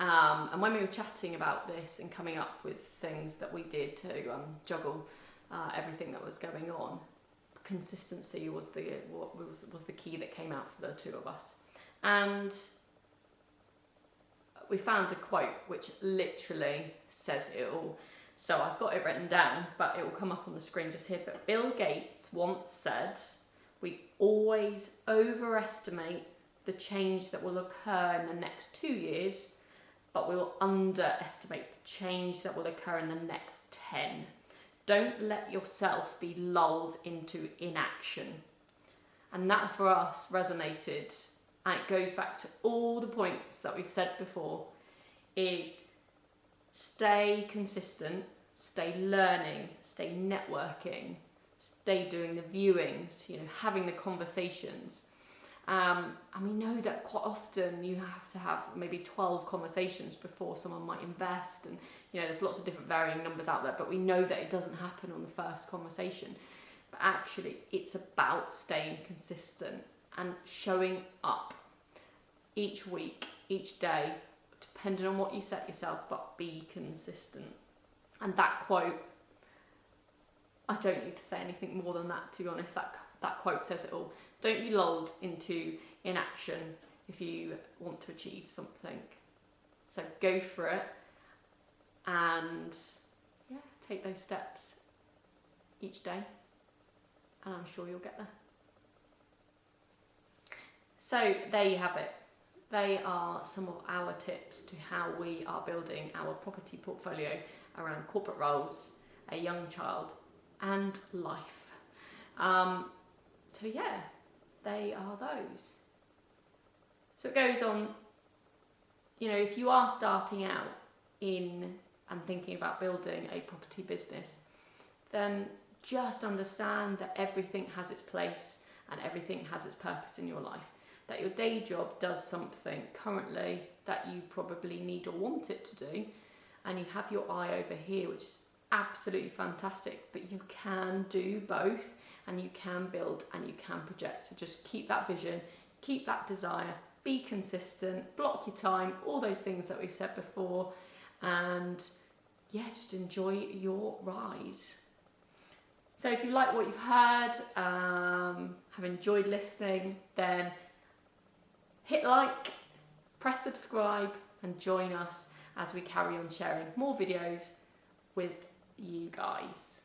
And when we were chatting about this and coming up with things that we did to juggle everything that was going on, consistency was the key that came out for the two of us. And we found a quote which literally says it all. So I've got it written down, but it will come up on the screen just here. But Bill Gates once said, "We always overestimate the change that will occur in the next 2 years, but we will underestimate the change that will occur in the next 10. Don't let yourself be lulled into inaction." And that for us resonated, and it goes back to all the points that we've said before, is stay consistent, stay learning, stay networking, stay doing the viewings, having the conversations. And we know that quite often you have to have maybe 12 conversations before someone might invest, and there's lots of different varying numbers out there, but we know that it doesn't happen on the first conversation. But actually it's about staying consistent and showing up each week, each day, depending on what you set yourself, but be consistent. And that quote, I don't need to say anything more than that, to be honest. That quote says it all. Don't be lulled into inaction if you want to achieve something. So go for it and take those steps each day, and I'm sure you'll get there. So there you have it. They are some of our tips to how we are building our property portfolio around corporate roles, a young child, and life. So yeah, they are those. So it goes on, if you are starting out in and thinking about building a property business, then just understand that everything has its place and everything has its purpose in your life. That your day job does something currently that you probably need or want it to do, and you have your eye over here, which is absolutely fantastic, but you can do both, and you can build and you can project. So just keep that vision, keep that desire, be consistent, block your time, all those things that we've said before, and just enjoy your ride. So if you like what you've heard, have enjoyed listening, then hit like, press subscribe, and join us as we carry on sharing more videos with you guys.